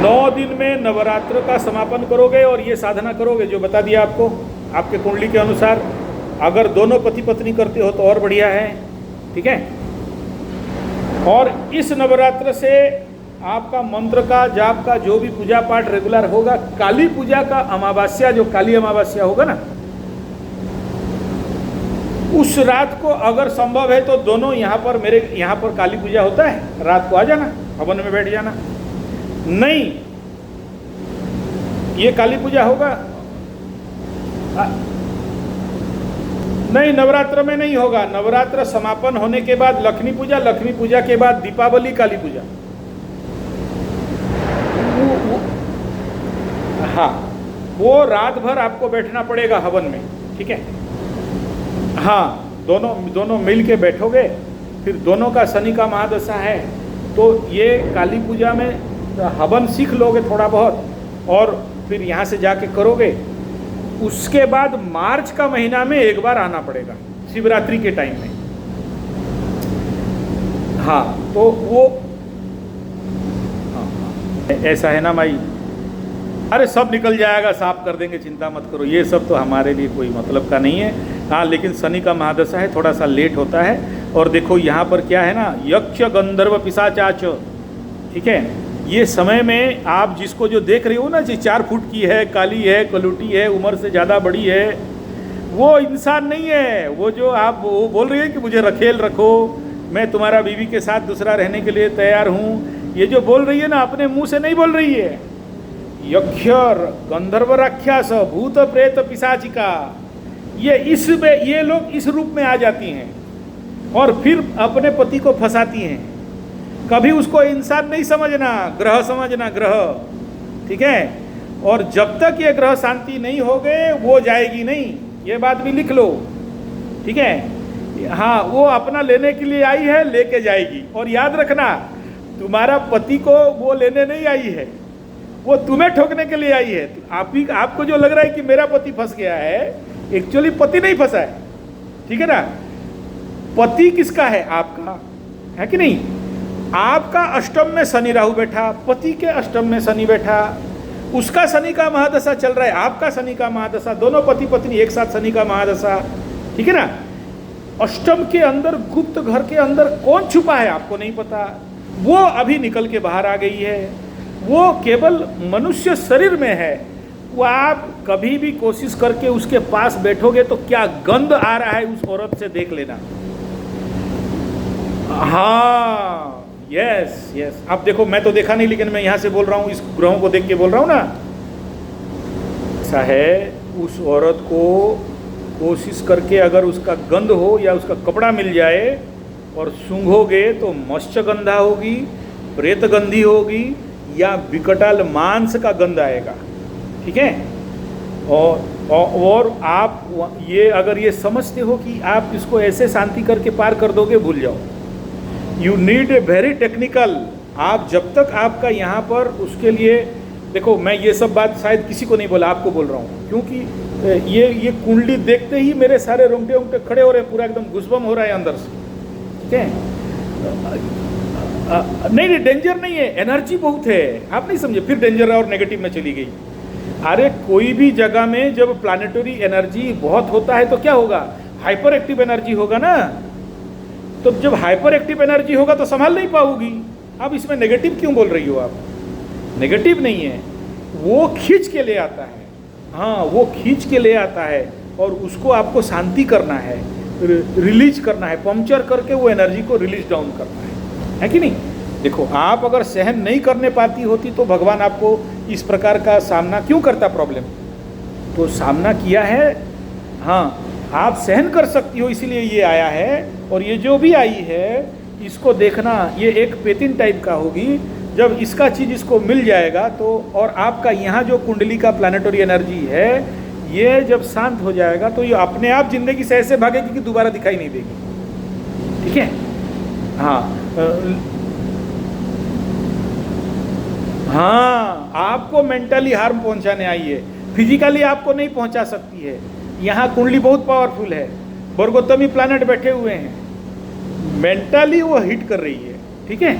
9 दिन में नवरात्र का समापन करोगे और ये साधना करोगे जो बता दिया आपको आपके कुंडली के अनुसार। अगर दोनों पति पत्नी करते हो तो और बढ़िया है, ठीक है। और इस नवरात्र से आपका मंत्र का जाप का जो भी पूजा पाठ रेगुलर होगा, काली पूजा का अमावस्या जो काली अमावस्या होगा ना, उस रात को अगर संभव है तो दोनों यहाँ पर मेरे यहाँ पर काली पूजा होता है, रात को आ जाना, हवन में बैठ जाना। नहीं ये काली पूजा होगा नहीं, नवरात्र में नहीं होगा। नवरात्र समापन होने के बाद लक्ष्मी पूजा के बाद दीपावली काली पूजा। हाँ वो रात भर आपको बैठना पड़ेगा हवन में, ठीक है। हाँ दोनों मिल के बैठोगे, फिर दोनों का शनि का महादशा है तो ये काली पूजा में हवन सीख लोगे थोड़ा बहुत और फिर यहाँ से जाके करोगे। उसके बाद मार्च का महीना में एक बार आना पड़ेगा शिवरात्रि के टाइम में। हाँ तो वो ऐसा है ना माई, अरे सब निकल जाएगा, साफ कर देंगे, चिंता मत करो, ये सब तो हमारे लिए कोई मतलब का नहीं है। हाँ लेकिन शनि का महादशा है, थोड़ा सा लेट होता है। और देखो यहाँ पर क्या है ना, यक्ष गंधर्व पिशाचाच, ठीक है। ये समय में आप जिसको जो देख रहे हो ना, जी 4 फुट की है, काली है, कलूटी है, उम्र से ज़्यादा बड़ी है, वो इंसान नहीं है। वो जो आप वो बोल रही है कि मुझे रखेल रखो, मैं तुम्हारा बीवी के साथ दूसरा रहने के लिए तैयार हूँ, ये जो बोल रही है ना अपने मुंह से नहीं बोल रही है। यक्ष गंधर्व राक्षस भूत प्रेत पिशाचिका, ये लोग इस रूप में आ जाती हैं और फिर अपने पति को फंसाती हैं। कभी उसको इंसान नहीं समझना, ग्रह समझना, ग्रह, ठीक है। और जब तक ये ग्रह शांति नहीं हो गए वो जाएगी नहीं, ये बात भी लिख लो, ठीक है। हाँ वो अपना लेने के लिए आई है, लेके जाएगी। और याद रखना तुम्हारा पति को वो लेने नहीं आई है, वो तुम्हें ठोकने के लिए आई है। आपको जो लग रहा है कि मेरा पति फंस गया है, एक्चुअली पति नहीं फंसा है, ठीक है ना। पति किसका है? आपका है कि नहीं। आपका अष्टम में शनि राहु बैठा, पति के अष्टम में शनि बैठा, उसका शनि का महादशा चल रहा है, आपका शनि का महादशा, दोनों पति पत्नी एक साथ शनि का महादशा, ठीक है ना। अष्टम के अंदर गुप्त घर के अंदर कौन छुपा है आपको नहीं पता, वो अभी निकल के बाहर आ गई है। वो केवल मनुष्य शरीर में है। वो आप कभी भी कोशिश करके उसके पास बैठोगे तो क्या गंध आ रहा है उस औरत से देख लेना। हाँ यस यस, अब देखो मैं तो देखा नहीं लेकिन मैं यहाँ से बोल रहा हूँ, इस ग्रहों को देख के बोल रहा हूँ ना। ऐसा है, उस औरत को कोशिश करके अगर उसका गंध हो या उसका कपड़ा मिल जाए और सूंघोगे तो मत्स्य गंधा होगी, प्रेत गंधी होगी या विकटाल मांस का गंध आएगा, ठीक है। और आप ये अगर ये समझते हो कि आप इसको ऐसे शांति करके पार कर दोगे, भूल जाओ। You need a very technical. आप जब तक आपका यहाँ पर उसके लिए देखो, मैं ये सब बात शायद किसी को नहीं बोला, आपको बोल रहा हूँ, क्योंकि ये कुंडली देखते ही मेरे सारे रोंगटे रोंगटे खड़े हो रहे हैं, पूरा एकदम घुसबम हो रहा है अंदर से, ठीक है। नहीं डेंजर नहीं है, एनर्जी बहुत है, आप नहीं समझे, फिर डेंजर और नेगेटिव में चली गई। अरे कोई भी जगह में जब प्लानिटरी एनर्जी बहुत होता है तो क्या होगा, हाइपर एक्टिव एनर्जी होगा ना। तो जब हाइपर एक्टिव एनर्जी होगा तो संभाल नहीं पाओगी। अब इसमें नेगेटिव क्यों बोल रही हो आप? नेगेटिव नहीं है, वो खींच के ले आता है। हाँ वो खींच के ले आता है और उसको आपको शांति करना है, रिलीज करना है, पंक्चर करके वो एनर्जी को रिलीज डाउन करना है कि नहीं। देखो आप अगर सहन नहीं करने पाती होती तो भगवान आपको इस प्रकार का सामना क्यों करता, प्रॉब्लम तो सामना किया है। हाँ आप सहन कर सकती हो इसीलिए ये आया है। और ये जो भी आई है इसको देखना, ये एक पेतिन टाइप का होगी। जब इसका चीज़ इसको मिल जाएगा तो, और आपका यहाँ जो कुंडली का प्लानेटरी एनर्जी है ये जब शांत हो जाएगा तो ये अपने आप जिंदगी से ऐसे भागेगी कि दोबारा दिखाई नहीं देगी, ठीक है। हाँ आपको मेंटली हार्म पहुंचाने आई है, फिजिकली आपको नहीं पहुंचा सकती है। यहाँ कुंडली बहुत पावरफुल है, वर्गोत्तमी प्लैनेट बैठे हुए हैं, मेंटली वो हिट कर रही है, ठीक है।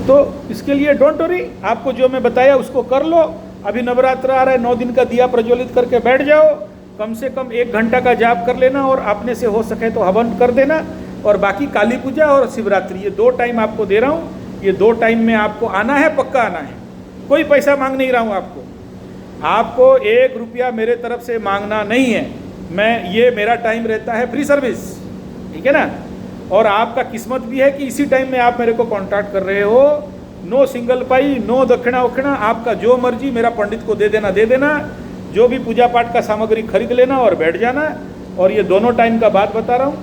तो इसके लिए डोंट वरी, आपको जो मैं बताया उसको कर लो। अभी नवरात्र आ रहा है, 9 दिन का दिया प्रज्वलित करके बैठ जाओ, कम से कम 1 घंटा का जाप कर लेना और अपने से हो सके तो हवन कर देना। और बाकी काली पूजा और शिवरात्रि, ये 2 टाइम आपको दे रहा हूँ। ये 2 टाइम में आपको आना है, पक्का आना है। कोई पैसा मांग नहीं रहा हूँ आपको 1 रुपया मेरे तरफ से मांगना नहीं है। ये मेरा टाइम रहता है फ्री सर्विस, ठीक है ना। और आपका किस्मत भी है कि इसी टाइम में आप मेरे को कॉन्टैक्ट कर रहे हो। नो सिंगल पाई, नो दक्षिणा वक्षिणा, आपका जो मर्जी मेरा पंडित को दे देना। जो भी पूजा पाठ का सामग्री खरीद लेना और बैठ जाना। और ये दोनों टाइम का बात बता रहा हूँ।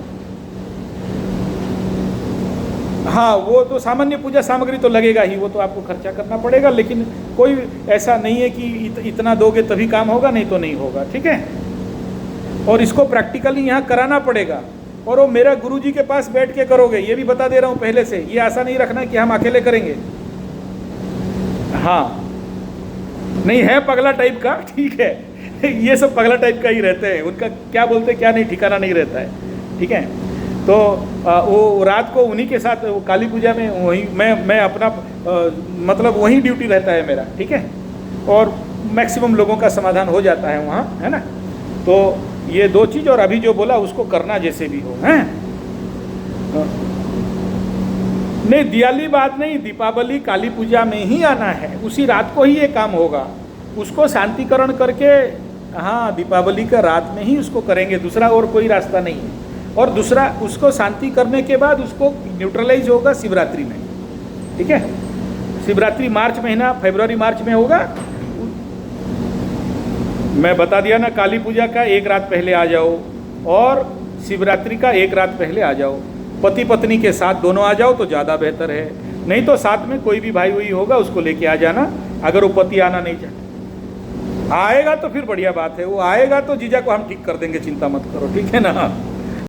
हाँ, वो तो सामान्य पूजा सामग्री तो लगेगा ही, वो तो आपको खर्चा करना पड़ेगा, लेकिन कोई ऐसा नहीं है कि इतना दोगे तभी काम होगा, नहीं तो नहीं होगा, ठीक है। और इसको प्रैक्टिकली यहाँ कराना पड़ेगा, और वो मेरा गुरुजी के पास बैठ के करोगे, ये भी बता दे रहा हूँ पहले से। ये ऐसा नहीं रखना कि हम अकेले करेंगे। हाँ, नहीं है पगला टाइप का, ठीक है। ये सब पगला टाइप का ही रहते हैं, उनका क्या बोलते क्या नहीं ठिकाना नहीं रहता है, ठीक है। तो वो रात को उन्हीं के साथ वो काली पूजा में वहीं मैं अपना मतलब वहीं ड्यूटी रहता है मेरा, ठीक है। और मैक्सिमम लोगों का समाधान हो जाता है वहाँ, है ना। तो ये 2 चीज़, और अभी जो बोला उसको करना जैसे भी हो, हैं। नहीं, दिवाली बात नहीं, दीपावली काली पूजा में ही आना है, उसी रात को ही ये काम होगा। उसको शांतिकरण करके, हाँ, दीपावली का रात में ही उसको करेंगे, दूसरा और कोई रास्ता नहीं है। और दूसरा, उसको शांति करने के बाद उसको न्यूट्रलाइज होगा शिवरात्रि में, ठीक है। शिवरात्रि मार्च महीना, फरवरी मार्च में होगा। मैं बता दिया ना, काली पूजा का 1 रात पहले आ जाओ और शिवरात्रि का 1 रात पहले आ जाओ। पति पत्नी के साथ दोनों आ जाओ तो ज़्यादा बेहतर है, नहीं तो साथ में कोई भी भाई हुई होगा उसको लेके आ जाना। अगर वो पति आना नहीं चाहता, आएगा तो फिर बढ़िया बात है, वो आएगा तो जीजा को हम ठीक कर देंगे, चिंता मत करो, ठीक है ना।